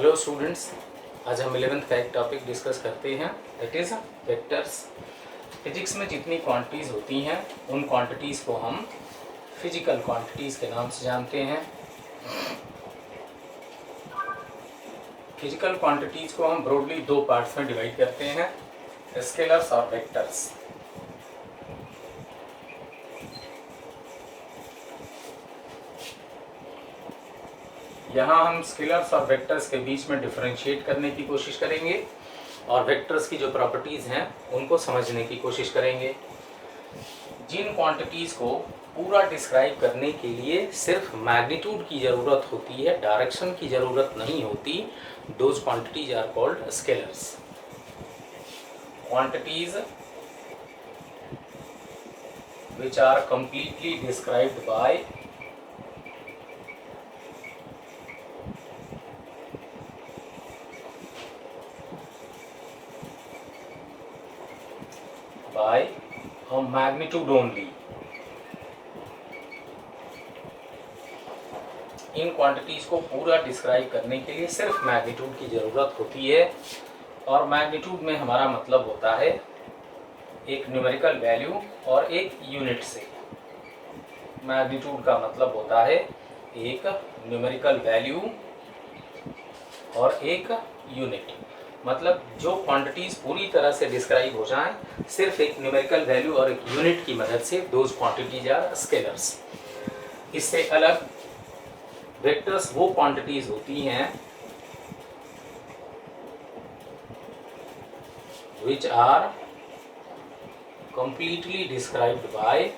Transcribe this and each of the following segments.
Hello students, आज हम 11th का एक टॉपिक डिस्कस करते हैं, दैट इज़ वेक्टर्स। फिजिक्स में जितनी क्वांटिटीज़ होती हैं उन क्वांटिटीज़ को हम फिजिकल क्वांटिटीज़ के नाम से जानते हैं। फिजिकल क्वांटिटीज़ को हम ब्रॉडली दो पार्ट्स में डिवाइड करते हैं, स्केलर्स और वेक्टर्स। यहाँ हम स्केलर्स और वेक्टर्स के बीच में डिफरेंशिएट करने की कोशिश करेंगे और वेक्टर्स की जो प्रॉपर्टीज़ हैं उनको समझने की कोशिश करेंगे। जिन क्वांटिटीज़ को पूरा डिस्क्राइब करने के लिए सिर्फ मैग्नीट्यूड की ज़रूरत होती है, डायरेक्शन की ज़रूरत नहीं होती, those quantities are called scalars. Quantities which are completely described by a magnitude only। इन क्वांटिटीज़ को पूरा डिस्क्राइब करने के लिए सिर्फ मैग्नीट्यूड की ज़रूरत होती है, और मैग्नीट्यूड में हमारा मतलब होता है एक न्यूमेरिकल वैल्यू और एक यूनिट से। मैग्नीट्यूड का मतलब होता है एक न्यूमेरिकल वैल्यू और एक यूनिट। मतलब जो क्वांटिटीज़ पूरी तरह से डिस्क्राइब हो जाएं सिर्फ एक न्यूमेरिकल वैल्यू और एक यूनिट की मदद से, दोज क्वांटिटीज आर स्केलर्स। इससे अलग वेक्टर्स वो क्वांटिटीज़ होती हैं which are completely described by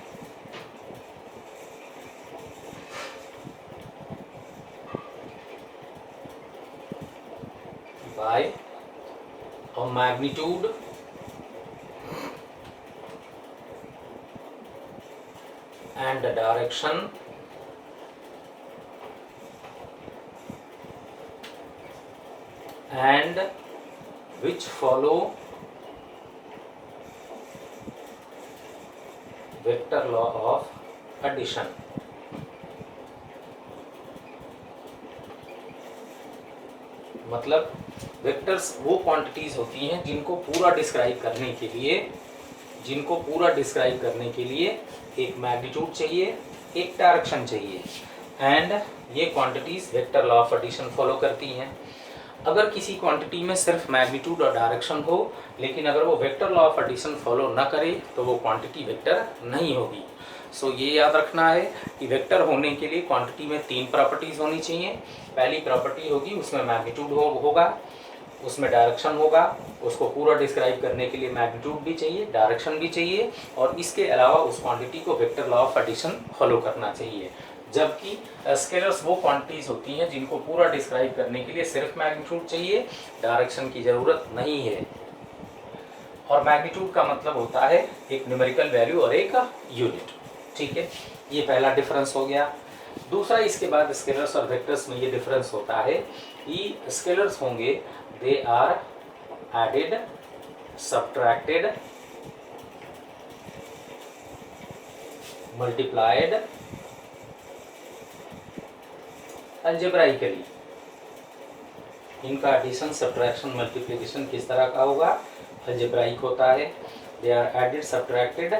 a magnitude and a direction and which follow vector law of addition। मतलब वेक्टर्स वो क्वांटिटीज़ होती हैं जिनको पूरा डिस्क्राइब करने के लिए एक मैग्नीट्यूड चाहिए, एक डायरेक्शन चाहिए, एंड ये quantities vector law of addition follow करती हैं। अगर किसी क्वांटिटी में सिर्फ मैग्नीट्यूड और डायरेक्शन हो, लेकिन अगर वो vector law of addition follow ना करे तो वो क्वांटिटी वेक्टर नहीं होगी। सो ये याद रखना है कि वेक्टर होने के लिए क्वांटिटी में तीन प्रॉपर्टीज़ होनी चाहिए। पहली प्रॉपर्टी होगी उसमें मैग्नीट्यूड होगा, उसमें डायरेक्शन होगा, उसको पूरा डिस्क्राइब करने के लिए मैग्नीट्यूड भी चाहिए, डायरेक्शन भी चाहिए, और इसके अलावा उस क्वांटिटी को vector law of addition follow करना चाहिए। जबकि स्केलर्स वो क्वांटिटीज़ होती हैं जिनको पूरा डिस्क्राइब करने के लिए सिर्फ मैग्नीट्यूड चाहिए, डायरेक्शन की ज़रूरत नहीं है। और मैग्नीट्यूड का मतलब होता है एक न्यूमेरिकल वैल्यू और एक यूनिट। ठीक है, ये पहला डिफरेंस हो गया। दूसरा, इसके बाद स्केलर्स और वेक्टर्स में ये डिफरेंस होता है कि स्केलर्स होंगे they are added, subtracted, multiplied algebraically. इनका एडिशन, सब्ट्रैक्शन, मल्टीप्लिकेशन किस तरह का होगा? अलजेब्राइक होता है। They are added, subtracted,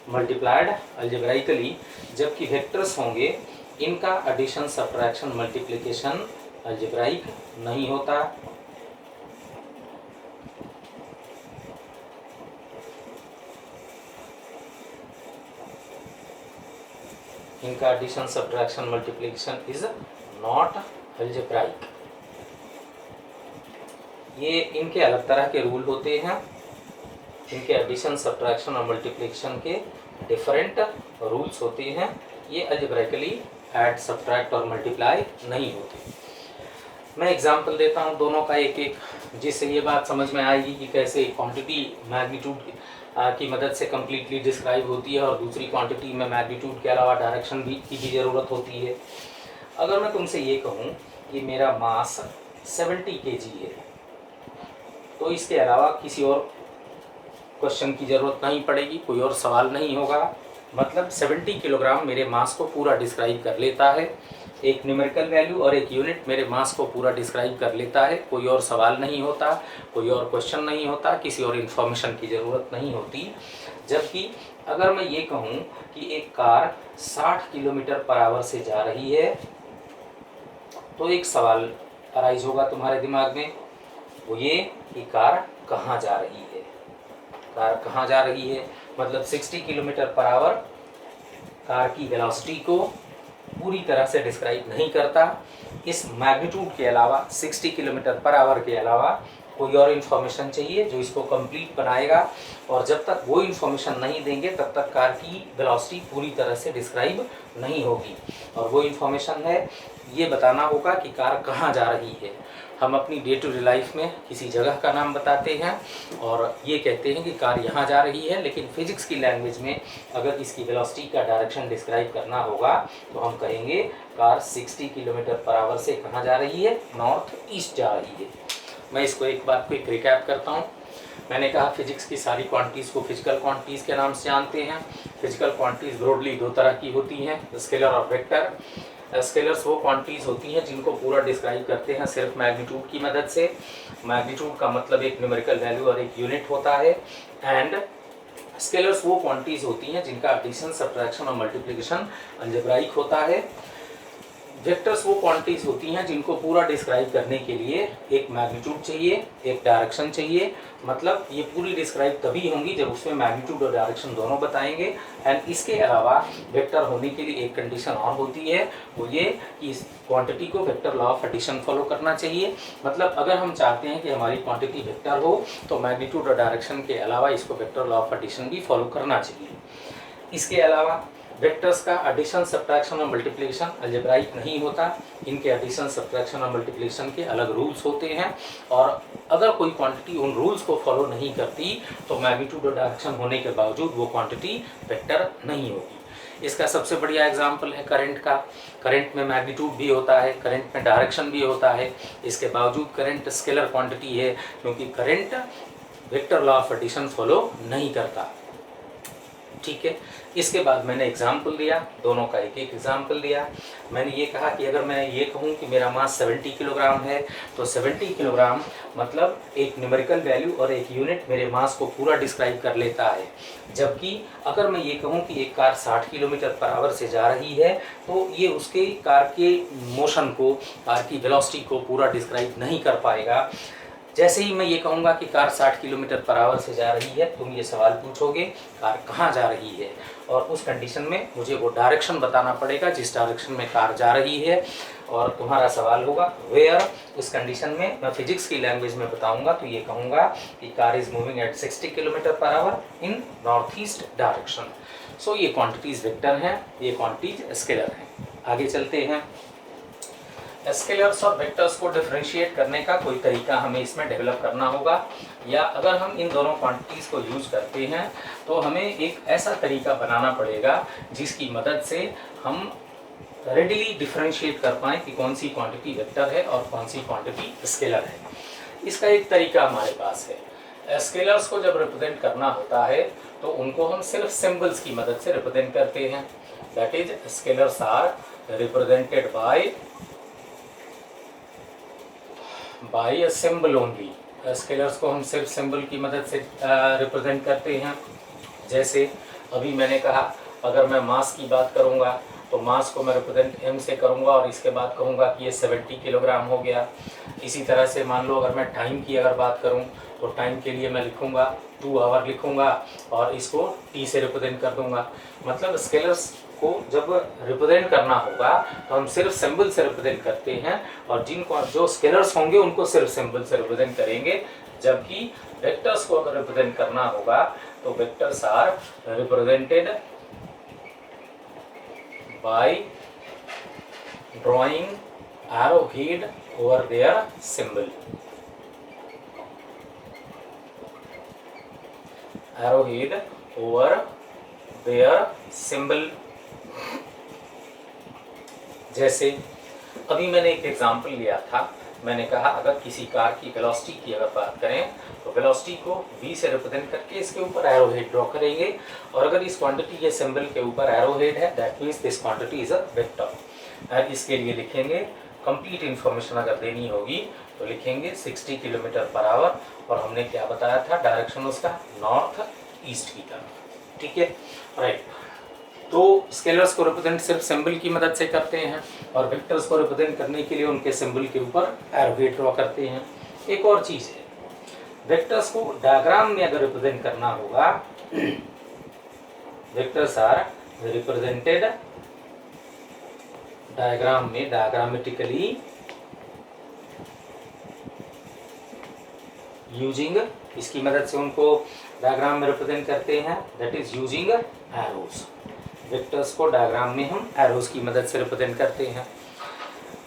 multiplied algebraically. जबकि वेक्टर्स होंगे इनका एडिशन, सब्ट्रैक्शन, मल्टीप्लिकेशन अलजेब्राइक नहीं होता। इनका addition, subtraction, multiplication is not algebraic. ये इनके अलग तरह के रूल होते हैं। इनके एडिशन, सब्ट्रैक्शन और मल्टीप्लिकेशन के डिफरेंट रूल्स होते हैं। ये अलजेब्राइकली ऐड, सब्ट्रैक्ट और मल्टीप्लाई नहीं होते। मैं एग्जांपल देता हूँ दोनों का एक एक, जिससे ये बात समझ में आएगी कि कैसे क्वांटिटी मैग्नीट्यूड की मदद से कम्प्लीटली डिस्क्राइब होती है और दूसरी क्वांटिटी में मैग्नीट्यूड के अलावा डायरेक्शन की भी ज़रूरत होती है। अगर मैं तुमसे ये कहूँ कि मेरा मास 70 kg है, तो इसके अलावा किसी और क्वेश्चन की ज़रूरत नहीं पड़ेगी, कोई और सवाल नहीं होगा। मतलब 70 किलोग्राम मेरे मास को पूरा डिस्क्राइब कर लेता है। एक न्यूमेरिकल वैल्यू और एक यूनिट मेरे मास को पूरा डिस्क्राइब कर लेता है। कोई और सवाल नहीं होता, कोई और क्वेश्चन नहीं होता, किसी और इन्फॉर्मेशन की ज़रूरत नहीं होती। जबकि अगर मैं ये कहूँ कि एक कार 60 किलोमीटर पर आवर से जा रही है, तो एक सवाल अराइज होगा तुम्हारे दिमाग में, वो ये कि कार कहाँ जा रही है। कार कहाँ जा रही है मतलब 60 किलोमीटर पर आवर कार की वेलोसिटी को पूरी तरह से डिस्क्राइब नहीं करता। इस मैग्नीट्यूड के अलावा 60 किलोमीटर पर आवर के अलावा कोई और इन्फॉर्मेशन चाहिए जो इसको कंप्लीट बनाएगा, और जब तक वो इन्फॉर्मेशन नहीं देंगे तब तक कार की वेलोसिटी पूरी तरह से डिस्क्राइब नहीं होगी। और वो इन्फॉर्मेशन है, ये बताना होगा कि कार कहाँ जा रही है। हम अपनी डे टू डे लाइफ में किसी जगह का नाम बताते हैं और ये कहते हैं कि कार यहाँ जा रही है, लेकिन फिजिक्स की लैंग्वेज में अगर इसकी वेलोसिटी का डायरेक्शन डिस्क्राइब करना होगा तो हम कहेंगे कार 60 किलोमीटर पर आवर से कहाँ जा रही है, नॉर्थ ईस्ट जा रही है। मैं इसको एक बात को एक रिकैप करता हूँ। मैंने कहा फिजिक्स की सारी क्वांटिटीज़ को फिजिकल क्वांटिटीज़ के नाम से जानते हैं। फिजिकल क्वांटिटीज़ ब्रॉडली दो तरह की होती हैं, स्केलर और वेक्टर। स्केलर्स वो क्वांटिटीज़ होती हैं जिनको पूरा डिस्क्राइब करते हैं सिर्फ मैग्नीट्यूड की मदद से। मैग्नीट्यूड का मतलब एक न्यूमेरिकल वैल्यू और एक यूनिट होता है। एंड स्केलर्स वो क्वांटिटीज़ होती हैं जिनका एडिशन, सब्ट्रैक्शन और मल्टीप्लिकेशन अलजेब्राइक होता है। वेक्टर्स वो क्वांटिटीज़ होती हैं जिनको पूरा डिस्क्राइब करने के लिए एक मैग्नीट्यूड चाहिए, एक डायरेक्शन चाहिए। मतलब ये पूरी डिस्क्राइब तभी होंगी जब उसमें मैग्नीट्यूड और डायरेक्शन दोनों बताएंगे। एंड इसके अलावा वेक्टर होने के लिए एक कंडीशन और होती है, वो ये कि इस क्वांटिटी को vector law of addition follow करना चाहिए। मतलब अगर हम चाहते हैं कि हमारी क्वांटिटी वेक्टर हो तो मैग्नीट्यूड और डायरेक्शन के अलावा इसको वेक्टर लॉ ऑफ एडिशन भी फॉलो करना चाहिए। इसके अलावा वेक्टर्स का एडिशन, सब्ट्रैक्शन और मल्टीप्लिकेशन अलजेब्राइक नहीं होता। इनके एडिशन, सब्ट्रैक्शन और मल्टीप्लिकेशन के अलग रूल्स होते हैं, और अगर कोई क्वांटिटी उन रूल्स को फॉलो नहीं करती तो मैग्नीट्यूड और डायरेक्शन होने के बावजूद वो क्वांटिटी वेक्टर नहीं होगी। इसका सबसे बढ़िया एग्जाम्पल है करंट का। करंट में मैग्नीट्यूड भी होता है, करंट में डायरेक्शन भी होता है, इसके बावजूद करंट स्केलर क्वांटिटी है क्योंकि current vector law of addition follow नहीं करता। ठीक है। इसके बाद मैंने एग्जाम्पल दिया, दोनों का एक एक एग्जाम्पल दिया। मैंने ये कहा कि अगर मैं ये कहूँ कि मेरा मास 70 किलोग्राम है तो 70 किलोग्राम मतलब एक न्यूमेरिकल वैल्यू और एक यूनिट मेरे मास को पूरा डिस्क्राइब कर लेता है। जबकि अगर मैं ये कहूँ कि एक कार 60 किलोमीटर पर आवर से जा रही है तो ये उसके कार के मोशन को, कार की वेलोसिटी को पूरा डिस्क्राइब नहीं कर पाएगा। जैसे ही मैं ये कहूँगा कि कार 60 किलोमीटर पर आवर से जा रही है, तुम ये सवाल पूछोगे कार कहाँ जा रही है, और उस कंडीशन में मुझे वो डायरेक्शन बताना पड़ेगा जिस डायरेक्शन में कार जा रही है, और तुम्हारा सवाल होगा वेयर। इस कंडीशन में मैं फिजिक्स की लैंग्वेज में बताऊंगा तो ये कहूँगा कि car is moving at 60 kilometre per hour in north east direction. So ये क्वान्टिटीज़ वेक्टर हैं, ये क्वान्टिटीज स्केलर हैं। आगे चलते हैं। स्केलर्स और वेक्टर्स को डिफरेंशिएट करने का कोई तरीका हमें इसमें डेवलप करना होगा, या अगर हम इन दोनों क्वांटिटीज़ को यूज़ करते हैं तो हमें एक ऐसा तरीका बनाना पड़ेगा जिसकी मदद से हम रेडिली डिफरेंशिएट कर पाएँ कि कौन सी क्वांटिटी वेक्टर है और कौन सी क्वांटिटी स्केलर है। इसका एक तरीका हमारे पास है। स्केलर्स को जब रिप्रेजेंट करना होता है तो उनको हम सिर्फ सिंबल्स की मदद से रिप्रेजेंट करते हैं। That is scalars are represented by a symbol only. Scalars को हम सिर्फ सिंबल की मदद से रिप्रेजेंट करते हैं। जैसे अभी मैंने कहा, अगर मैं मास की बात करूंगा तो मास को मैं रिप्रेजेंट m से करूंगा और इसके बाद कहूंगा कि ये 70 किलोग्राम हो गया। इसी तरह से मान लो अगर मैं टाइम की अगर बात करूं तो टाइम के लिए मैं लिखूंगा 2 आवर लिखूंगा और इसको t से रिप्रेजेंट कर दूंगा। मतलब स्केलर्स को जब रिप्रेजेंट करना होगा तो हम सिर्फ सिंबल से रिप्रेजेंट करते हैं, और जिनको जो स्केलर्स होंगे उनको सिर्फ सिंबल से रिप्रेजेंट करेंगे। जबकि वेक्टर्स को अगर रिप्रेजेंट करना होगा तो vectors are represented by drawing arrowhead over their symbol. Arrowhead over their symbol. जैसे अभी मैंने एक एग्जांपल लिया था, मैंने कहा अगर किसी कार की वेलोसिटी की अगर बात करें तो वेलोसिटी को v से रिप्रेजेंट करके इसके ऊपर एरोहेड ड्रॉ करेंगे, और अगर इस क्वांटिटी के सिंबल के ऊपर एरोहेड है that means this quantity is a vector. इसके लिए लिखेंगे कंप्लीट इन्फॉर्मेशन अगर देनी होगी तो लिखेंगे 60 किलोमीटर पर आवर, और हमने क्या बताया था डायरेक्शन उसका नॉर्थ ईस्ट की तरफ। ठीक है, राइट। तो स्केलर्स को रिप्रेजेंट सिर्फ सिंबल की मदद से करते हैं, और वेक्टर्स को रिप्रेजेंट करने के लिए उनके सिंबल के ऊपर एरो ड्रॉ करते हैं। एक और चीज़ है, वेक्टर्स को डायग्राम में अगर रिप्रेजेंट करना होगा, वेक्टर्स आर रिप्रेजेंटेड डायग्राम में डायग्रामेटिकली यूजिंग, इसकी मदद से उनको डायग्राम में रिप्रेजेंट करते हैं, that is using arrows. Vectors को डायग्राम में हम एरोज की मदद से रिप्रेजेंट करते हैं।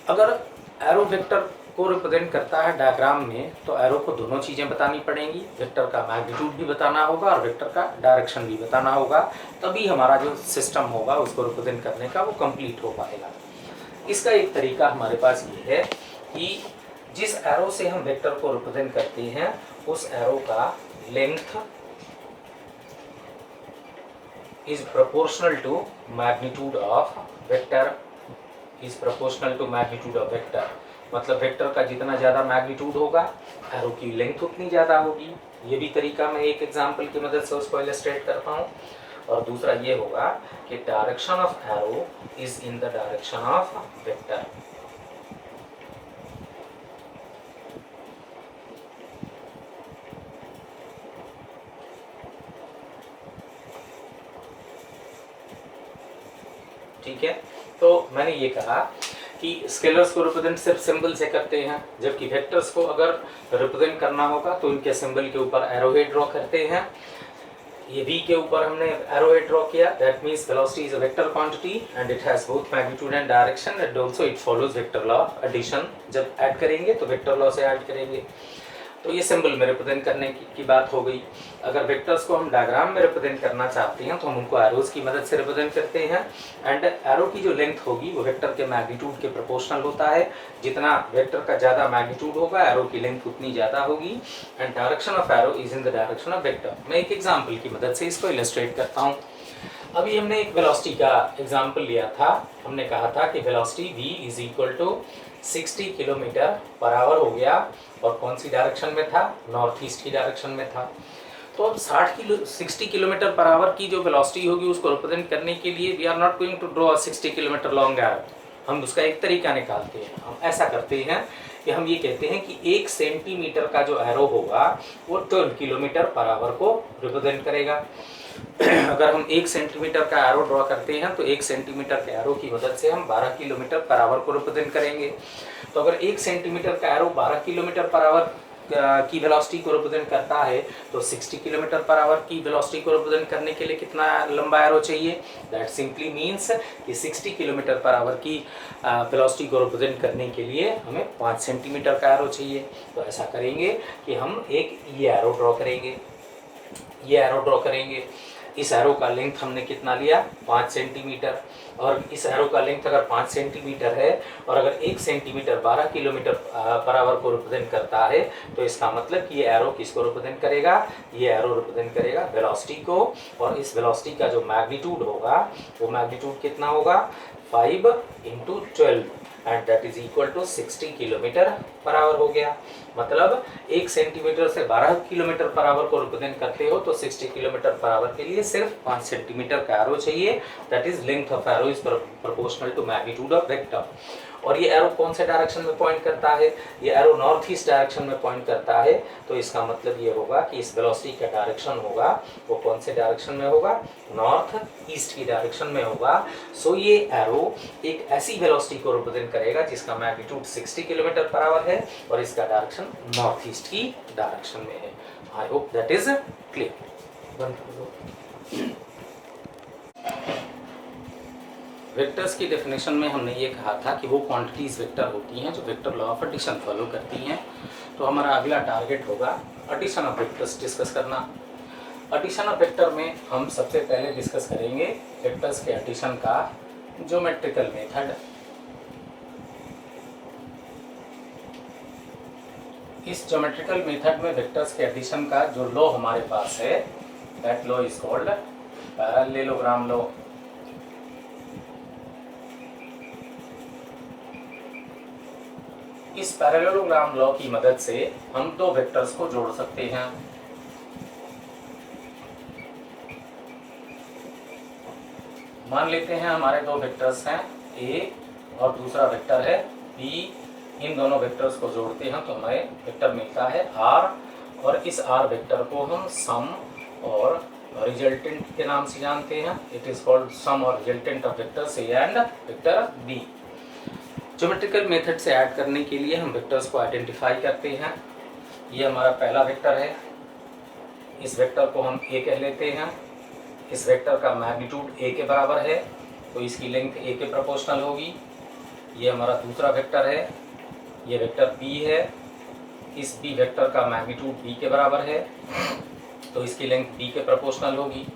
अगर एरो वेक्टर को रिप्रेजेंट करता है डायग्राम में, तो एरो को दोनों चीज़ें बतानी पड़ेंगी, वेक्टर का मैग्नीट्यूड भी बताना होगा और वेक्टर का डायरेक्शन भी बताना होगा, तभी हमारा जो सिस्टम होगा उसको रिप्रेजेंट करने का वो कंप्लीट हो पाएगा। इसका एक तरीका हमारे पास ये है कि जिस एरो से हम वेक्टर को रिप्रेजेंट करते हैं उस एरो का length is proportional to magnitude of vector, is proportional to magnitude of vector. मतलब वेक्टर का जितना ज़्यादा मैग्नीट्यूड होगा एरो की लेंथ उतनी ज़्यादा होगी। ये भी तरीका मैं एक एग्जांपल की मदद से उसको इलस्ट्रेट करता हूँ। और दूसरा ये होगा कि direction of arrow is in the direction of vector. ठीक है, तो मैंने ये कहा कि स्केलर्स को रिप्रेजेंट सिर्फ सिंबल से करते हैं, जबकि वेक्टर्स को अगर रिप्रेजेंट करना होगा तो इनके सिंबल के ऊपर एरोहेड ड्रॉ करते हैं। ये v के ऊपर हमने एरोहेड ड्रॉ किया, that means velocity is a vector quantity and it has both magnitude and direction and also it follows vector law of addition. जब ऐड करेंगे तो वेक्टर लॉ से ऐड करेंगे। तो ये सिंबल में रिप्रेजेंट करने की बात हो गई। अगर वेक्टर्स को हम डायग्राम में रिप्रेजेंट करना चाहते हैं तो हम उनको एरोज की मदद से रिप्रेजेंट करते हैं, एंड एरो की जो लेंथ होगी वो वेक्टर के मैग्नीट्यूड के प्रोपोर्शनल होता है। जितना वेक्टर का ज़्यादा मैग्नीट्यूड होगा एरो की लेंथ उतनी ज़्यादा होगी, and direction of arrow is in the direction of vector. मैं एक एग्जाम्पल की मदद से इसको इलस्ट्रेट करता हूँ। अभी हमने एक वेलोसिटी का एग्जाम्पल लिया था। हमने कहा था कि velocity v is equal to 60 kilometre per hour हो गया, और कौन सी डायरेक्शन में था, नॉर्थ ईस्ट की डायरेक्शन में था। तो अब 60 किलोमीटर पर आवर की जो वेलोसिटी होगी उसको रिप्रेजेंट करने के लिए we are not going to draw 60 kilometre long arrow. हम उसका एक तरीका निकालते हैं। हम ऐसा करते हैं कि हम ये कहते हैं कि 1 सेंटीमीटर का जो एरो होगा वो 12 किलोमीटर पर आवर को रिप्रेजेंट करेगा। अगर हम 1 सेंटीमीटर का एरो ड्रॉ करते हैं तो 1 सेंटीमीटर के एरो की मदद से हम 12 किलोमीटर पर आवर को रिप्रेजेंट करेंगे। तो अगर 1 सेंटीमीटर का एरो 12 किलोमीटर पर आवर की वेलोसिटी को रिप्रेजेंट करता है तो 60 किलोमीटर पर आवर की वेलोसिटी को रिप्रेजेंट करने के लिए कितना लंबा एरो चाहिए? दैट सिंपली मीन्स कि 60 किलोमीटर पर आवर की वेलोसिटी को रिप्रेजेंट करने के लिए हमें 5 सेंटीमीटर का एरो चाहिए। तो ऐसा करेंगे कि हम एक ये एरो ड्रॉ करेंगे, ये एरो ड्रॉ करेंगे। इस एरो का लेंथ हमने कितना लिया? 5 सेंटीमीटर। और इस एरो का लेंथ अगर 5 सेंटीमीटर है और अगर 1 सेंटीमीटर 12 किलोमीटर पर आवर को रिप्रेजेंट करता है तो इसका मतलब कि ये एरो किसको रिप्रेजेंट करेगा? ये एरो रिप्रेजेंट करेगा वेलोसिटी को। और इस वेलोसिटी का जो मैग्नीट्यूड होगा वो मैग्नीट्यूड कितना होगा? 5 × 12 and that is equal to 60 kilometre per hour हो गया। मतलब 1 सेंटीमीटर से 12 किलोमीटर पर आवर को रिप्रेजेंट करते हो तो 60 किलोमीटर पर आवर के लिए सिर्फ 5 सेंटीमीटर का एरो चाहिए। That is length of arrow is proportional to magnitude of vector. और ये एरो कौन से डायरेक्शन में पॉइंट करता है? ये एरो नॉर्थ ईस्ट डायरेक्शन में पॉइंट करता है। तो इसका मतलब ये होगा कि इस वेलोसिटी का डायरेक्शन होगा वो कौन से डायरेक्शन में होगा? नॉर्थ ईस्ट की डायरेक्शन में होगा। सो ये एरो एक ऐसी वेलोसिटी को रिप्रेजेंट करेगा जिसका मैग्नीट्यूड 60 किलोमीटर पर आवर है और इसका डायरेक्शन नॉर्थ ईस्ट की डायरेक्शन में है। I hope that is clear. Vectors की डेफिनेशन में हमने ये कहा था कि वो क्वांटिटीज वेक्टर होती हैं जो vector law of addition follow करती हैं। तो हमारा अगला टारगेट होगा एडिशन ऑफ वेक्टर्स डिस्कस करना। एडिशन ऑफ वेक्टर में हम सबसे पहले डिस्कस करेंगे वेक्टर्स के एडिशन का ज्योमेट्रिकल मेथड। इस ज्योमेट्रिकल मेथड में वेक्टर्स के एडिशन का जो लॉ हमारे पास है that law is called parallelogram law. Parallelogram law की मदद से हम दो वेक्टर्स को जोड़ सकते हैं। मान लेते हैं हमारे दो वेक्टर्स हैं A और दूसरा वेक्टर है B। इन दोनों वेक्टर्स को जोड़ते हैं तो हमें वेक्टर मिलता है R, और इस R वेक्टर को हम सम और रिजल्टेंट के नाम से जानते हैं। इट इज कॉल्ड सम और resultant of vectors A and vector B। Geometrical method से ऐड करने के लिए हम वेक्टर्स को आइडेंटिफाई करते हैं। ये हमारा पहला वेक्टर है, इस वेक्टर को हम A कह लेते हैं। इस वेक्टर का मैग्नीट्यूड A के बराबर है तो इसकी लेंथ A के प्रोपोर्शनल होगी। ये हमारा दूसरा वेक्टर है, ये वेक्टर B है। इस B वेक्टर का मैग्नीट्यूड B के बराबर है तो इसकी लेंथ B के प्रोपोर्शनल होगी।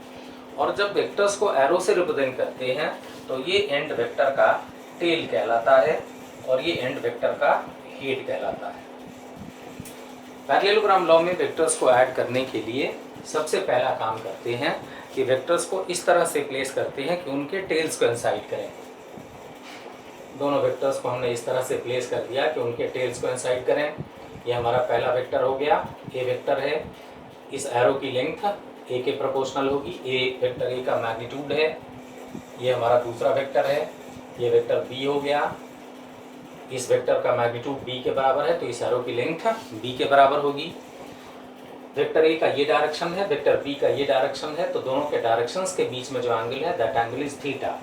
और जब वेक्टर्स को एरो से रिप्रेजेंट करते हैं तो ये एंड वेक्टर का टेल कहलाता है और ये एंड वेक्टर का हेड कहलाता है। पैरेललोग्राम लॉ में वेक्टर्स को ऐड करने के लिए सबसे पहला काम करते हैं कि वेक्टर्स को इस तरह से प्लेस करते हैं कि उनके टेल्स को इंसाइड करें। दोनों वेक्टर्स को हमने इस तरह से प्लेस कर दिया कि उनके टेल्स को इंसाइड करें। ये हमारा पहला वेक्टर हो गया, ए वेक्टर है। इस एरो की लेंथ ए के प्रोपोर्शनल होगी। ए वेक्टर ए का मैग्नीट्यूड है। ये हमारा दूसरा वेक्टर है, ये वेक्टर बी हो गया। इस वेक्टर का मैग्नीट्यूड बी के बराबर है तो इस एरो की लेंथ बी के बराबर होगी। वेक्टर ए का ये डायरेक्शन है, वेक्टर बी का ये डायरेक्शन है, तो दोनों के डायरेक्शंस के बीच में जो एंगल है दैट एंगल इज थीटा।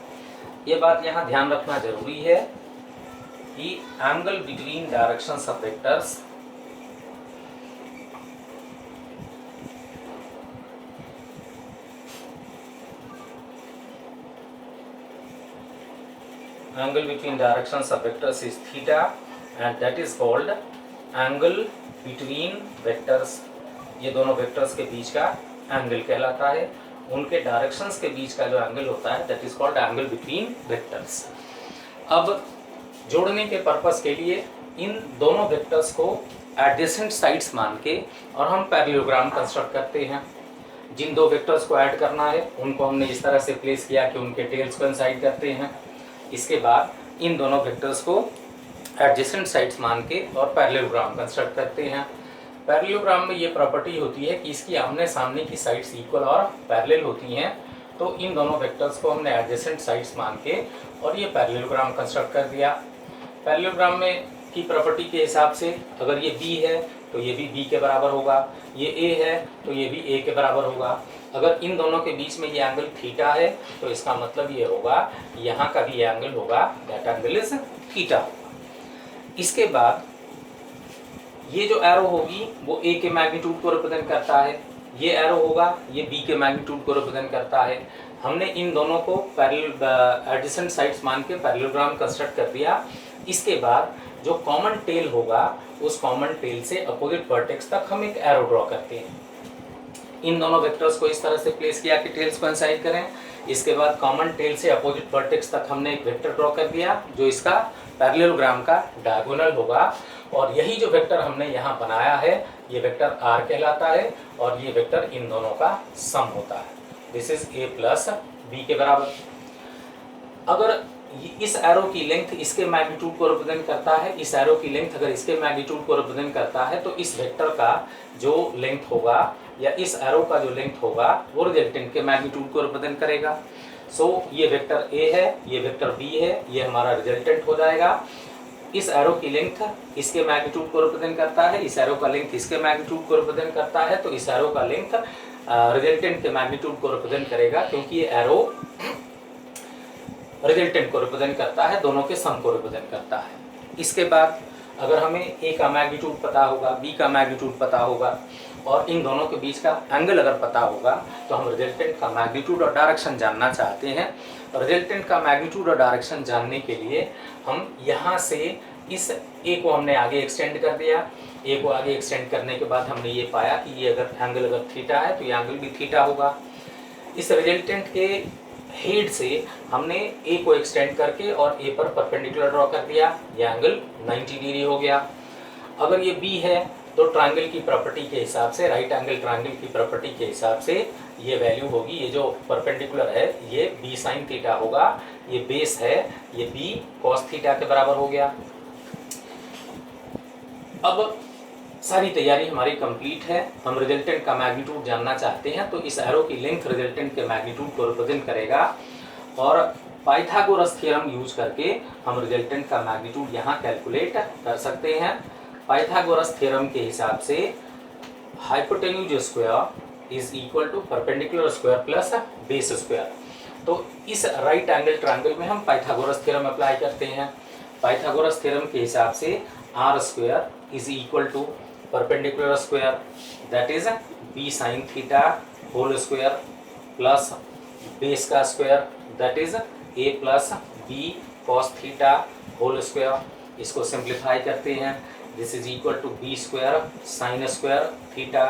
ये बात यहाँ ध्यान रखना जरूरी है कि angle between directions of vectors angle between directions of vectors is theta and that is called angle between vectors। ये दोनों वेक्टर्स के बीच का एंगल कहलाता है। उनके डायरेक्शंस के बीच का जो एंगल होता है that is called angle between vectors. अब जोड़ने के पर्पस के लिए इन दोनों वेक्टर्स को एडजेसेंट साइड्स मान के और हम पैरेललोग्राम कंस्ट्रक्ट करते हैं। जिन दो वेक्टर्स को ऐड करना है उनको हमने इस तरह से प्लेस किया कि उनके टेल्स को इंसाइड करते हैं। इसके बाद इन दोनों वेक्टर्स को एडजेसेंट साइड्स मान के और पैरेललोग्राम कंस्ट्रक्ट करते हैं। पैरेललोग्राम में ये प्रॉपर्टी होती है कि इसकी आमने सामने की साइड्स इक्वल और पैरेलल होती हैं। तो इन दोनों वेक्टर्स को हमने एडजेसेंट साइड्स मान के और ये पैरेललोग्राम कंस्ट्रक्ट कर दिया। पैरेललोग्राम में की प्रॉपर्टी के हिसाब से अगर ये B है तो ये भी B के बराबर होगा, ये A है तो ये भी A के बराबर होगा। अगर इन दोनों के बीच में ये एंगल थीटा है तो इसका मतलब ये होगा यहाँ का भी एंगल होगा दैट एंगल इज थीटा होगा। इसके बाद ये जो एरो होगी वो A के मैग्नीट्यूड को रिप्रेजेंट करता है, ये एरो होगा ये B के मैग्नीट्यूड को रिप्रेजेंट करता है। हमने इन दोनों को पैरेलल एडजेसेंट साइड्स मान के पैरेललोग्राम कंस्ट्रक्ट कर दिया। इसके बाद जो कॉमन टेल होगा उस कॉमन टेल से अपोजिट वर्टेक्स तक हम एक एरो ड्रॉ करते हैं। इन दोनों वेक्टर्स को इस तरह से प्लेस किया कि टेल्स को इंसाइड करें। इसके बाद कॉमन टेल से अपोजिट वर्टेक्स तक हमने एक वेक्टर ड्रॉ कर दिया जो इसका पैरेललोग्राम का डायगोनल होगा। और यही जो वेक्टर हमने यहाँ बनाया है ये वेक्टर R कहलाता है और ये वेक्टर इन दोनों का सम होता है। This is A plus B के बराबर। अगर इस एरो की लेंथ इसके मैग्नीट्यूड को रिप्रेजेंट करता है, इस एरो की लेंथ अगर इसके मैग्नीट्यूड को रिप्रेजेंट करता है तो इस वेक्टर का जो लेंथ होगा या इस एरो का जो लेंथ होगा वो रिजल्टेंट के मैग्नीट्यूड को रिप्रेजेंट करेगा। सो ये वेक्टर A है, ये वेक्टर B है, ये हमारा रिजल्टेंट हो जाएगा। इस एरो की लेंथ इसके मैग्नीट्यूड को रिप्रेजेंट करता है, इस एरो का लेंथ इसके मैग्नीट्यूड को रिप्रेजेंट करता है, तो इस एरो का लेंथ रिजल्टेंट के मैग्नीट्यूड को रिप्रेजेंट करेगा क्योंकि ये एरो रिजल्टेंट को रिप्रेजेंट करता है, दोनों के सम को रिप्रेजेंट करता है। इसके बाद अगर हमें A का मैग्नीट्यूड पता होगा, B का मैग्नीट्यूड पता होगा और इन दोनों के बीच का एंगल अगर पता होगा तो हम रिजल्टेंट का मैग्नीट्यूड और डायरेक्शन जानना चाहते हैं। रिजल्टेंट का मैग्नीट्यूड और डायरेक्शन जानने के लिए हम यहाँ से इस A को हमने आगे एक्सटेंड कर दिया। A को आगे एक्सटेंड करने के बाद हमने ये पाया कि ये अगर एंगल अगर थीटा है तो ये एंगल भी थीटा होगा। इस रिजल्टेंट के हेड से हमने A को एक्सटेंड करके और A पर परपेंडिकुलर ड्रॉ कर दिया, ये एंगल 90 डिग्री हो गया। अगर ये B है तो ट्रायंगल की प्रॉपर्टी के हिसाब से, राइट एंगल ट्रायंगल की प्रॉपर्टी के हिसाब से ये वैल्यू होगी, ये जो परपेंडिकुलर है ये B साइन थीटा होगा, ये बेस है ये B कॉस थीटा के बराबर हो गया। अब सारी तैयारी हमारी कंप्लीट है। हम रिजल्टेंट का मैग्नीट्यूड जानना चाहते हैं, तो इस एरो की लेंथ रिजल्टेंट के मैग्नीट्यूड को रिप्रेजेंट करेगा और पाइथागोरस थ्योरम यूज करके हम रिजल्टेंट का मैग्नीट्यूड यहाँ कैलकुलेट कर सकते हैं। पाइथागोरस थ्योरम के हिसाब से hypotenuse square is equal to perpendicular square plus base square. तो इस राइट एंगल ट्रायंगल में हम पाइथागोरस थ्योरम अप्लाई करते हैं। पाइथागोरस थ्योरम के हिसाब से R square is equal to perpendicular square that is B sine theta whole square plus base का square that is A plus B cos theta whole square. इसको simplify करते हैं, this is equal to B square sine square theta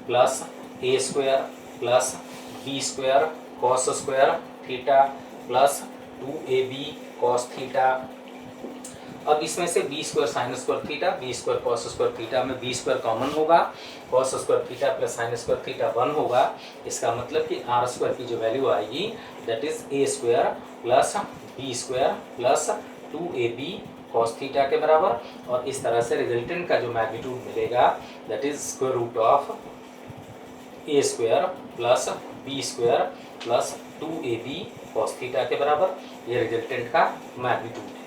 plus A square plus B square cos square theta plus 2ab cos theta. अब इसमें से B square sine square theta B square cos square theta में B square common होगा, cos square theta plus sign square theta 1 होगा। इसका मतलब कि are square की जो वैल्यू आएगी that is a square plus B square plus 2ab cos theta के बराबर। और इस तरह से रिजल्टेंट का जो मैग्नीट्यूड मिलेगा that is square root of a square plus B square plus 2ab cos theta के बराबर। ये रिजल्टेंट का मैग्नीट्यूड है।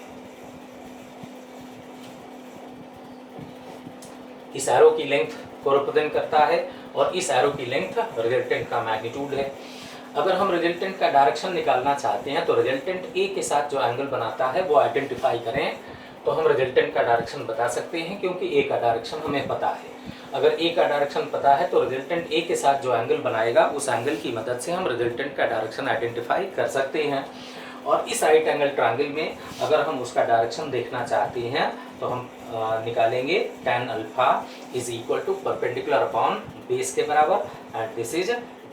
इस एरो की लेंथ को रिप्रेजेंट करता है और इस एरो की लेंथ रिजल्टेंट का मैग्नीट्यूड है। अगर हम रिजल्टेंट का डायरेक्शन निकालना चाहते हैं तो रिजल्टेंट ए के साथ जो एंगल बनाता है वो आइडेंटिफाई करें, तो हम रिजल्टेंट का डायरेक्शन बता सकते हैं क्योंकि ए का डायरेक्शन हमें पता है। अगर ए का डायरेक्शन पता है तो रिजल्टेंट ए के साथ जो एंगल बनाएगा उस एंगल की मदद से हम रिजल्टेंट का डायरेक्शन आइडेंटिफाई कर सकते हैं। और इस राइट एंगल ट्रायंगल में अगर हम उसका डायरेक्शन देखना चाहते हैं तो हम निकालेंगे tan alpha is equal to perpendicular upon base के बराबर and this is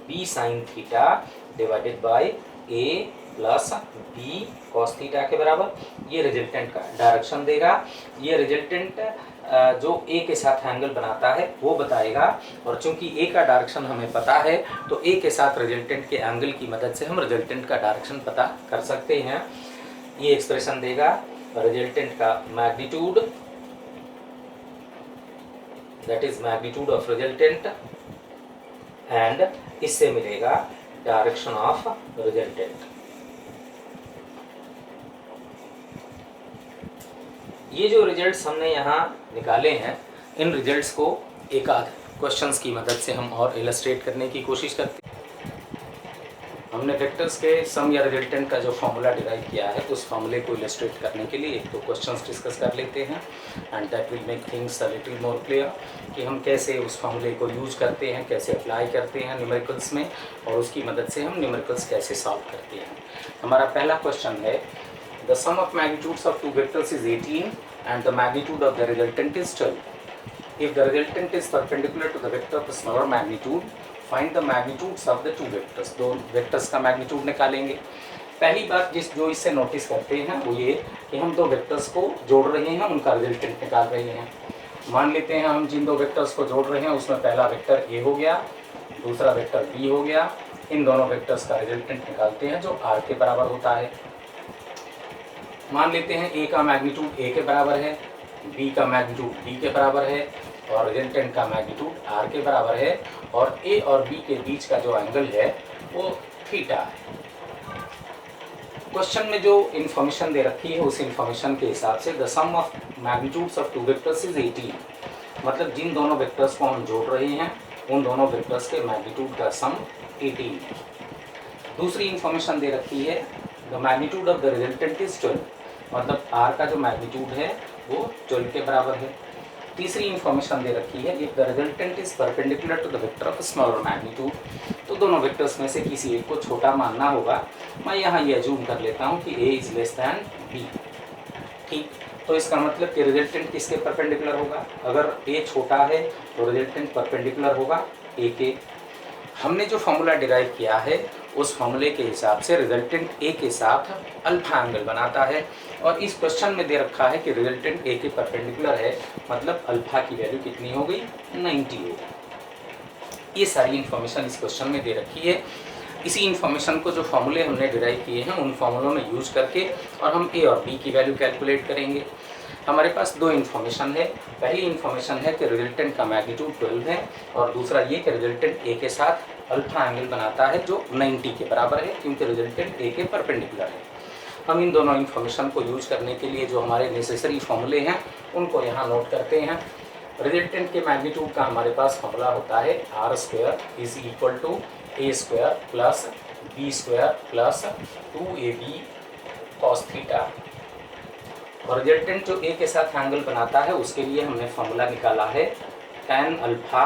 b sine theta divided by a plus b cos theta के बराबर। ये रिजल्टेंट का डायरेक्शन देगा। ये रिजल्टेंट जो a के साथ एंगल बनाता है वो बताएगा, और चूंकि a का डायरेक्शन हमें पता है तो a के साथ रिजल्टेंट के एंगल की मदद से हम रिजल्टेंट का डायरेक्शन पता कर सकते हैं। ये एक्सप्रेशन देगा रिजल्टेंट का magnitude that is magnitude of resultant and इससे मिलेगा डायरेक्शन ऑफ रिजल्टेंट। ये जो रिजल्ट्स हमने यहाँ निकाले हैं इन रिजल्ट्स को एक आध क्वेश्चंस की मदद से हम और इलस्ट्रेट करने की कोशिश करते हैं। हमने वेक्टर्स के सम या रिजल्टेंट का जो फॉर्मूला डिराइव किया है उस फॉर्मूले को इलस्ट्रेट करने के लिए एक दो क्वेश्चंस डिस्कस कर लेते हैं and that will make things a little more clear कि हम कैसे उस फॉर्मूले को यूज करते हैं, कैसे अप्लाई करते हैं न्यूमेरिकल्स में, और उसकी मदद से हम न्यूमेरिकल्स कैसे सॉल्व करते हैं। हमारा पहला क्वेश्चन है the sum of magnitudes of two vectors is 18 and the magnitude of the resultant is 12. If the resultant is perpendicular to the vector of a smaller magnitude, find the magnitudes of the two vectors. दो vectors का magnitude निकालेंगे। पहली बात जो इससे notice करते हैं वो ये कि हम दो वेक्टर्स को जोड़ रहे हैं, उनका रिजल्टेंट निकाल रहे हैं। मान लेते हैं हम जिन दो वेक्टर्स को जोड़ रहे हैं उसमें पहला वेक्टर ए हो गया, दूसरा वेक्टर बी हो गया। इन दोनों वेक्टर्स का रिजल्टेंट निकालते हैं जो आर के बराबर होता है। मान लेते हैं ए का मैग्नीट्यूड ए के बराबर है, बी का मैग्नीट्यूड बी के बराबर है और रिजल्टेंट का मैग्नीट्यूड आर के बराबर है, और ए और बी के बीच का जो एंगल है वो थीटा है। क्वेश्चन में जो इन्फॉर्मेशन दे रखी है उस इन्फॉर्मेशन के हिसाब से the sum of magnitudes of two vectors is 18, मतलब जिन दोनों वेक्टर्स को हम जोड़ रहे हैं उन दोनों वेक्टर्स के मैग्नीट्यूड का सम 18 है। दूसरी इन्फॉर्मेशन दे रखी है the magnitude of the resultant is 12, मतलब आर का जो मैग्नीट्यूड है वो 12 के बराबर है। तीसरी इन्फॉर्मेशन दे रखी है if the resultant is perpendicular to the vector of smaller magnitude, तो दोनों वेक्टर्स में से किसी एक को छोटा मानना होगा। मैं यहाँ ये अज्यूम कर लेता हूँ कि ए इज लेस दैन बी। ठीक, तो इसका मतलब कि रिजल्टेंट किसके परपेंडिकुलर होगा? अगर ए छोटा है तो रिजल्टेंट परपेंडिकुलर होगा ए के। हमने जो फॉर्मूला डिराइव किया है उस फॉर्मूले के हिसाब से रिजल्टेंट ए के साथ अल्फा एंगल बनाता है, और इस क्वेश्चन में दे रखा है कि रिजल्टेंट ए के परपेंडिकुलर है, मतलब अल्फा की वैल्यू कितनी हो गई? 90 हो गई। ये सारी इन्फॉर्मेशन इस क्वेश्चन में दे रखी है। इसी इन्फॉर्मेशन को जो फॉर्मूले हमने डिराइव किए हैं उन फॉर्मूलों में यूज करके और हम ए और बी की वैल्यू कैलकुलेट करेंगे। हमारे पास दो इन्फॉर्मेशन है। पहली इन्फॉर्मेशन है कि रिजल्टेंट का मैग्नीट्यूड 12 है और दूसरा ये कि रिजल्टेंट ए के साथ अल्फा एंगल बनाता है जो 90 के बराबर है, क्योंकि रिजल्टेंट ए के परपेंडिकुलर है। हम इन दोनों इन्फॉर्मेशन को यूज करने के लिए जो हमारे नेसेसरी फॉर्मूले हैं उनको यहाँ नोट करते हैं। रिजल्टेंट के मैग्नीट्यूड का हमारे पास फॉर्मूला होता है r square is equal to a square plus B square plus 2ab cos theta. और रिजल्टेंट जो ए के साथ एंगल बनाता है उसके लिए हमने फॉर्मूला निकाला है tan alpha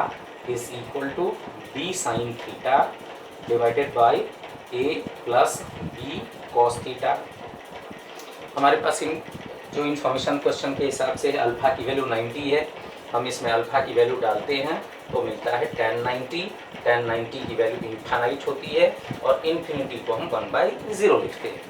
is equal to b sine theta divided by a plus B cos theta. हमारे पास इन जो इन्फॉर्मेशन क्वेश्चन के हिसाब से अल्फा की वैल्यू 90 है, हम इसमें अल्फा की वैल्यू डालते हैं तो मिलता है tan 90 की वैल्यू इनफाइनाइट होती है और इन्फिनिटी को हम 1/0 लिखते हैं।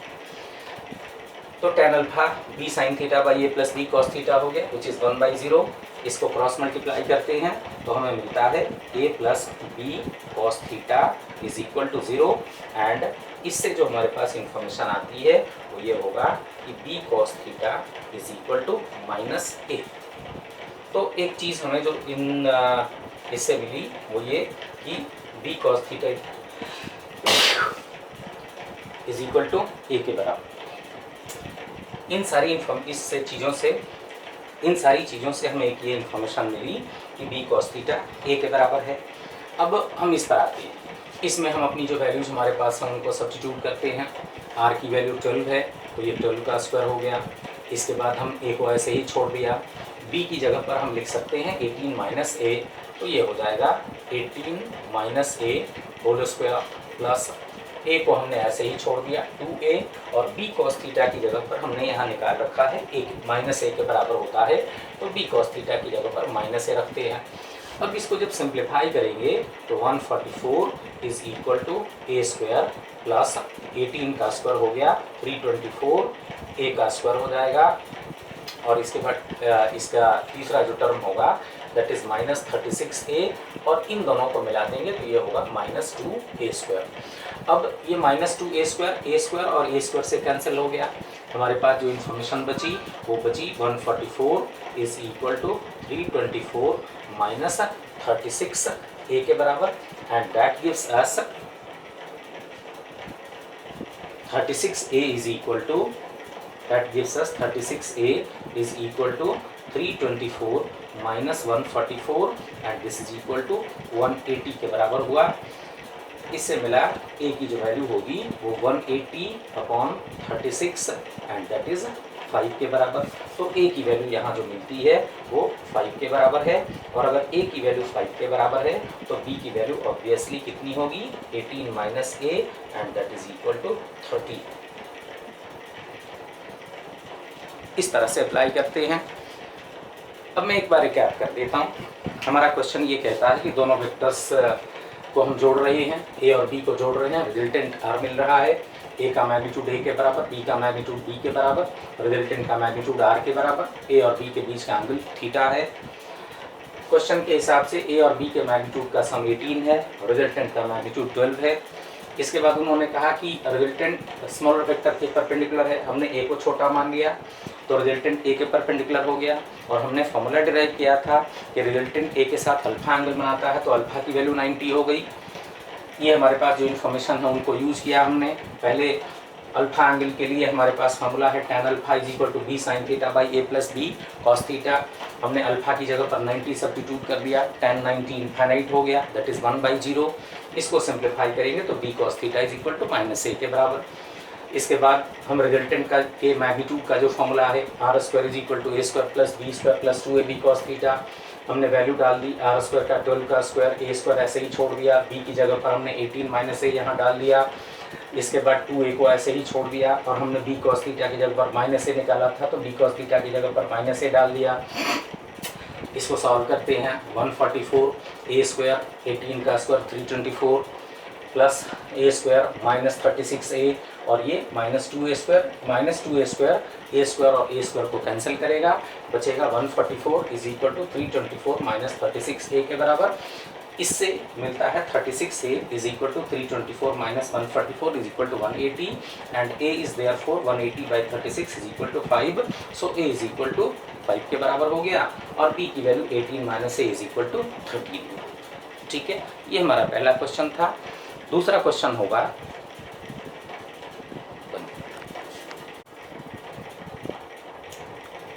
तो tan alpha b sine theta by a plus B cos theta हो गया विच इज़ 1/0। इसको क्रॉस मल्टीप्लाई करते हैं तो हमें मिलता है A plus B cos theta is equal to 0 and इससे जो हमारे पास इंफॉर्मेशन आती है वो ये होगा कि B cos theta is equal to minus A. तो एक चीज़ हमें जो इन इससे मिली वो ये कि B cos theta is equal to A के बराबर। इन सारी चीज़ों से हमें एक ये इन्फॉर्मेशन मिली कि बी कॉस थीटा ए के बराबर है। अब हम इस पर आते हैं, इसमें हम अपनी जो वैल्यूज़ हमारे पास हैं उनको सब्स्टिट्यूट करते हैं। आर की वैल्यू 12 है तो ये 12 का स्क्वायर हो गया। इसके बाद हम ए को ऐसे ही छोड़ दिया। बी की जगह पर हम लिख सकते हैं 18 माइनस ए, तो ये हो जाएगा 18 माइनस ए होल स्क्वायर प्लस ए को हमने ऐसे ही छोड़ दिया 2a और b cos थीटा की जगह पर हमने यहाँ निकाल रखा है एक माइनस ए के बराबर होता है, तो b cos थीटा की जगह पर माइनस ए रखते हैं। अब इसको जब सिंप्लीफाई करेंगे तो 144 is equal to a square plus 18 का स्क्वायर हो गया 324 ए का स्क्वायर हो जाएगा और इसके बाद इसका तीसरा जो टर्म होगा दैट इज़ माइनस 36a और इन दोनों को मिला देंगे तो ये होगा माइनस 2a स्क्वायर। अब ये माइनस 2a स्क्वायर और a स्क्वायर से कैंसिल हो गया। हमारे पास जो इन्फॉर्मेशन बची वो बची 144 is equal to 324 minus 36a के बराबर and that gives us 36a is equal to 36a is equal to 324 minus 144 and this is equal to 180 के बराबर हुआ। इससे मिला a की जो वैल्यू होगी वो 180 अपॉन 36 एंड दैट इज 5 के बराबर। तो a की वैल्यू यहाँ जो मिलती है वो 5 के बराबर है और अगर a की वैल्यू 5 के बराबर है तो b की वैल्यू ऑब्वियसली कितनी होगी 18 minus a and that is equal to 30। इस तरह से अप्लाई करते हैं। अब मैं एक बार रिकैप कर देता हूँ। हमारा क्वेश्चन ये कहता है कि दोनों वेक्टर्स को हम जोड़ रहे हैं, ए और बी को जोड़ रहे हैं, रिजल्टेंट आर मिल रहा है, ए का मैग्नीट्यूड ए के बराबर, बी का मैग्नीट्यूड बी के बराबर, रिजल्टेंट का मैग्नीट्यूड आर के बराबर, ए और बी के बीच का एंगल थीटा है। क्वेश्चन के हिसाब से ए और बी के मैग्नीट्यूड का सम 18 है, रिजल्टेंट का मैग्नीट्यूड 12 है। इसके बाद उन्होंने कहा कि रिजल्टेंट स्मॉलर वेक्टर के परपेंडिकुलर है, हमने ए को छोटा मान लिया तो रिजल्टेंट ए के परपेंडिकुलर हो गया और हमने फॉर्मूला डिराइव किया था कि रिजल्टेंट ए के साथ अल्फा एंगल बनाता है तो अल्फा की वैल्यू 90 हो गई। ये हमारे पास जो इन्फॉर्मेशन है उनको यूज़ किया हमने। पहले अल्फा एंगल के लिए हमारे पास फॉर्मूला है tan alpha is equal to b sine theta by a plus B cos theta. हमने अल्फा की जगह पर 90 सब्स्टिट्यूट कर दिया, tan 90 इनफाइनाइट हो गया दैट इज़ 1/0। इसको सिंप्लीफाई करेंगे तो B cos theta is equal to minus A के बराबर। इसके बाद हम रिजल्टेंट का के मैग्नीट्यूड का जो फॉर्मूला है r square is equal to a square plus B square plus 2ab cos theta, हमने वैल्यू डाल दी आर स्क्वायर का 12 का स्क्वायर, ए स्क्वायर ऐसे ही छोड़ दिया, बी की जगह पर हमने 18 माइनस ए यहाँ डाल दिया। इसके बाद 2a को ऐसे ही छोड़ दिया और हमने बी कॉस थीटा की जगह पर माइनस ए निकाला था तो बी कॉस थीटा की जगह पर माइनस ए डाल दिया। इसको सॉल्व करते हैं 144 ए स्क्वायर 18 का square 324 plus A square minus 36a और ये माइनस 2a स्क्वायर ए स्क्वायर और ए स्क्वायर को कैंसिल करेगा, बचेगा 144 is equal to 324 minus 36a के बराबर। इससे मिलता है 36a is equal to 324 minus 144 is equal to 180 and a is therefore 180 by 36 is equal to 5, so a is equal to 5 के बराबर हो गया और b की value 18 minus a is equal to 13। ठीक है, ये हमारा पहला क्वेश्चन था। दूसरा क्वेश्चन होगा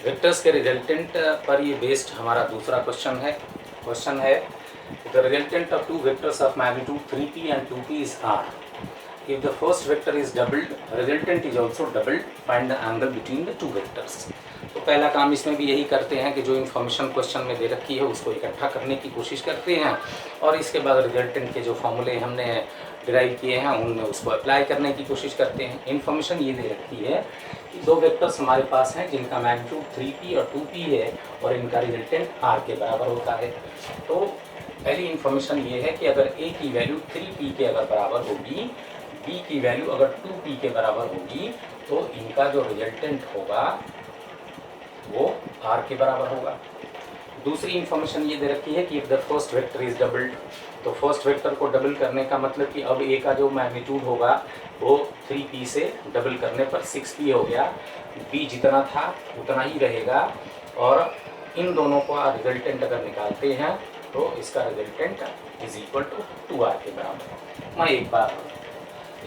वेक्टर्स के रिजल्टेंट पर ये बेस्ड हमारा दूसरा क्वेश्चन है। क्वेश्चन है the resultant of two vectors of magnitude 3p and 2p is r। If the first vector is doubled, resultant is also doubled. Find the angle between the two vectors. तो पहला काम इसमें भी यही करते हैं कि जो इन्फॉर्मेशन क्वेश्चन में दे रखी है उसको इकट्ठा करने की कोशिश करते हैं और इसके बाद रिजल्टेंट के जो फॉर्मूले हमने डिराइव किए हैं उनमें उसको अप्लाई करने की कोशिश करते हैं। इन्फॉर्मेशन ये दे रखी है कि दो वेक्टर्स हमारे पास हैं जिनका मैग्नीट्यूड 3p और 2p है और इनका रिजल्टेंट r के बराबर होता है। तो पहली इन्फॉर्मेशन ये है कि अगर a की वैल्यू 3p के अगर बराबर होगी, b की वैल्यू अगर 2p के बराबर होगी तो इनका जो रिजल्टेंट होगा वो r के बराबर होगा। दूसरी इन्फॉर्मेशन ये दे रखी है कि if the first vector is doubled, तो फर्स्ट वेक्टर को डबल करने का मतलब कि अब a का जो मैग्नीट्यूड होगा वो 3p से डबल करने पर 6p हो गया, b जितना था उतना ही रहेगा और इन दोनों का रिजल्टेंट अगर निकालते हैं तो इसका resultant is equal to 2r के बराबर। मैं एक बार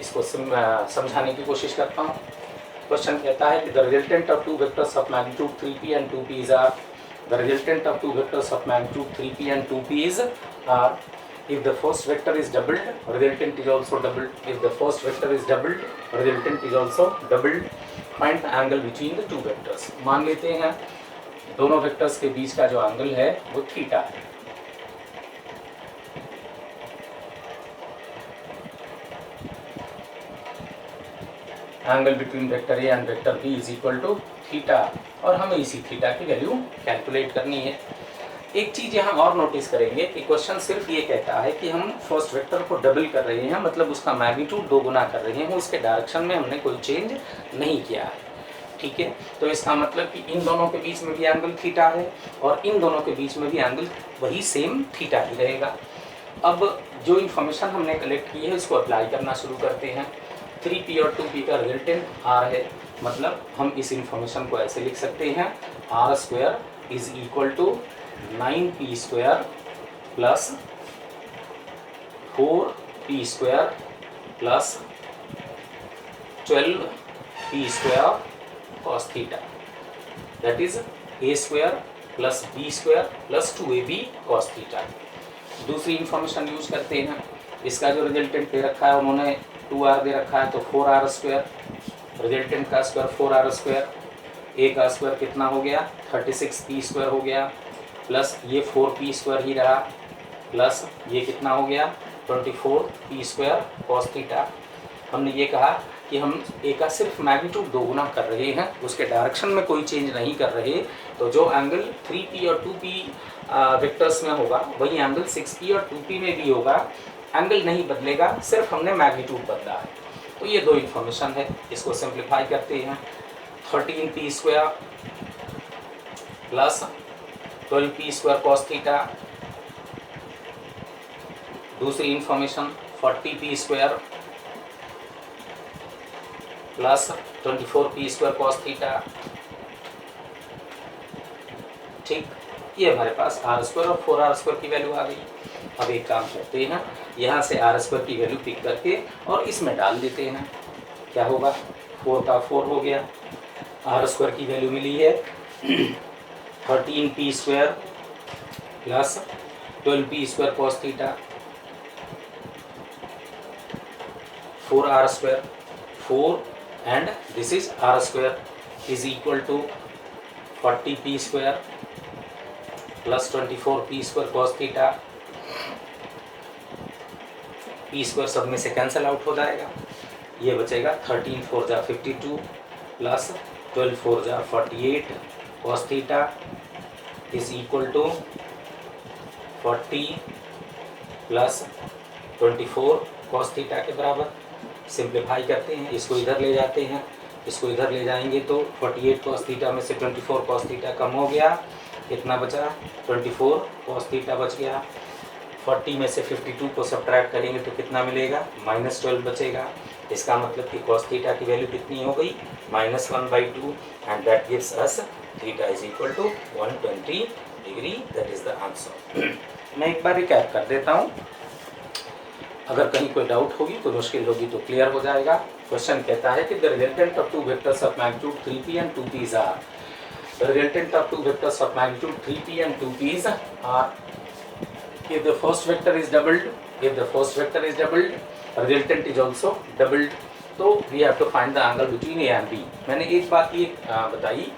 इसको समझाने की कोशिश करता हूँ। क्वेश्चन कहता है कि the resultant of two vectors of magnitude 3p and 2p is r। The resultant of two vectors of magnitude 3p and 2p is r। If the first vector is doubled, resultant is also doubled. If the first vector is doubled, resultant is also doubled. Find the angle between the two vectors. मान लेते हैं दोनों vectors के बीच का जो angle है वो theta है। Angle between vector a and vector b is equal to theta और हमें इसी थीटा की वैल्यू कैलकुलेट करनी है। एक चीज़ यहाँ और नोटिस करेंगे कि क्वेश्चन सिर्फ ये कहता है कि हम फर्स्ट वेक्टर को डबल कर रहे हैं, मतलब उसका मैग्नीट्यूड 2 गुना कर रहे हैं, उसके डायरेक्शन में हमने कोई चेंज नहीं किया है। ठीक है, तो इसका मतलब कि इन दोनों के बीच में भी एंगल थीटा है और इन दोनों के बीच में भी एंगल वही सेम थीटा ही रहेगा। अब जो इन्फॉर्मेशन हमने कलेक्ट की है इसको अप्लाई करना शुरू करते हैं। 3p और 2p का रिजल्टेंट r है, मतलब हम इस इन्फॉर्मेशन को ऐसे लिख सकते हैं r square is equal to 9p square plus 4p square plus 12p square cos theta, that is a square plus b square plus 2ab cos theta. दूसरी इन्फॉर्मेशन यूज करते हैं, इसका जो रिजल्टेंट दे रखा है उन्होंने 2r दे रखा है तो 4r स्क्वायर, रिजल्टेंट का स्क्वायर 4r स्क्वायर, a का स्क्वायर कितना हो गया 36p स्क्वायर हो गया प्लस ये 4p स्क्वायर ही रहा प्लस ये कितना हो गया 24p स्क्वायर कॉस थीटा। हमने ये कहा कि हम a का सिर्फ मैग्नीट्यूड 2 गुना कर रहे हैं, उसके डायरेक्शन में कोई चेंज नहीं कर रहे, तो जो एंगल 3p और 2p वेक्टर्स में होगा वही एंगल 6p और 2p में भी होगा, एंगल नहीं बदलेगा, सिर्फ हमने मैग्नीट्यूड बदला है। तो ये दो इन्फॉर्मेशन है, इसको सिंप्लीफाई करते हैं। 13p square plus 12p square cos theta, दूसरी information 40p square plus 24p square cos theta. ठीक, ये हमारे पास r स्क्वायर और 4r स्क्वायर की वैल्यू आ गई। अब एक काम करते हैं, यहाँ से r स्क्वायर की वैल्यू पिक करके और इसमें डाल देते हैं, क्या होगा 4 का 4 हो गया, r स्क्वायर की वैल्यू मिली है 13p square plus 12p square cos theta, 4r square 4 and this is r square is equal to 40p square plus 24p square cos theta. p square सब में से कैंसिल आउट हो जाएगा, ये बचेगा 13 4 जा 52 प्लस 12 4 जा 48 cos theta is equal to 40 plus 24 cos theta के बराबर। सिंप्लीफाई करते हैं, इसको इधर ले जाते हैं, इसको इधर ले जाएंगे तो 48 कॉस थीटा में से 24 कॉस थीटा कम हो गया, कितना बचा 24 कॉस थीटा बच गया। 40 में से 52 को सब्ट्रैक्ट करेंगे तो कितना मिलेगा -12 बचेगा। इसका मतलब कि कॉस थीटा की वैल्यू कितनी हो गई -1/2 and that gives us theta is equal to 120 degree, that is the answer. मैं एक बार रिकैप कर देता हूँ, अगर कहीं कोई डाउट होगी, कोई मुश्किल होगी तो क्लियर हो जाएगा। क्वेश्चन कहता है कि the resultant of two vectors of magnitude 3p and 2p's are, the resultant of two vectors of magnitude 3p and 2p's are, if the first vector is doubled, if the first vector is doubled, resultant is also doubled, तो we have to find the angle between A and B। मैंने एक बात ये बताई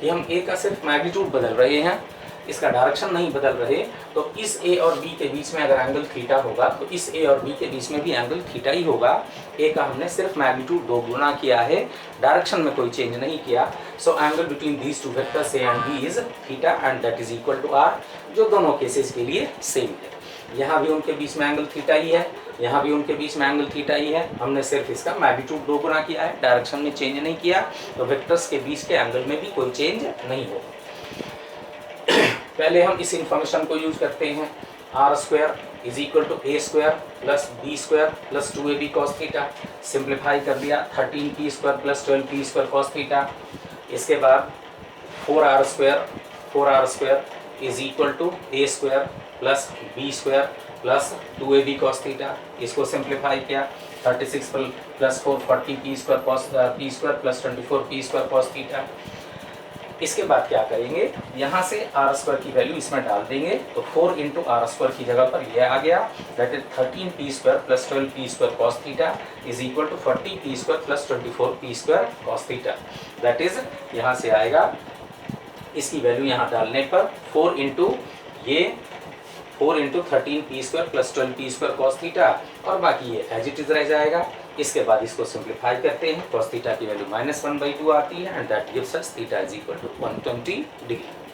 कि हम A का सिर्फ मैग्नीट्यूड बदल रहे हैं, इसका डायरेक्शन नहीं बदल रहे, तो इस A और B के बीच में अगर एंगल थीटा होगा तो इस A और B के बीच में भी एंगल थीटा ही होगा। A का हमने सिर्फ मैग्नीट्यूड 2 गुना किया है, डायरेक्शन में कोई चेंज नहीं किया। So angle between these two vectors A and B is theta and that is equal to R, जो दोनों केसेस के लिए सेम है। यहाँ भी उनके बीच में एंगल थीटा ही है, यहाँ भी उनके बीच में एंगल थीटा ही है, हमने सिर्फ इसका मैग्नीट्यूड 2 गुना किया है, डायरेक्शन में चेंज नहीं किया, तो वेक्टर्स के बीच के एंगल में भी कोई चेंज नहीं होगा। पहले हम इस इंफॉर्मेशन को यूज करते हैं, r square is equal to a square plus B square plus 2ab cos theta, simplify कर दिया 13p square plus 12p square cos theta. इसके बाद 4r square is equal to a square plus B square plus 2ab cos theta, इसको simplify किया 36 plus 4 40p square cos p square plus 24p square cos theta. इसके बाद क्या करेंगे, यहाँ से आर स्क्वायर की वैल्यू इसमें डाल देंगे, तो 4 इंटू आर स्क्वायर की जगह पर यह आ गया, that is 13p square plus 12p square cos theta is equal to 40p square plus 24p square cos theta. That is यहाँ से आएगा, इसकी वैल्यू यहाँ डालने पर 4 into 13p square plus 12p square cos theta, और बाकी ये एज इट इज रह जाएगा। इसके बाद इसको सिंप्लीफाई करते हैं, cos थीटा की वैल्यू -1/2 आती है and that gives us theta is equal to 120 degree.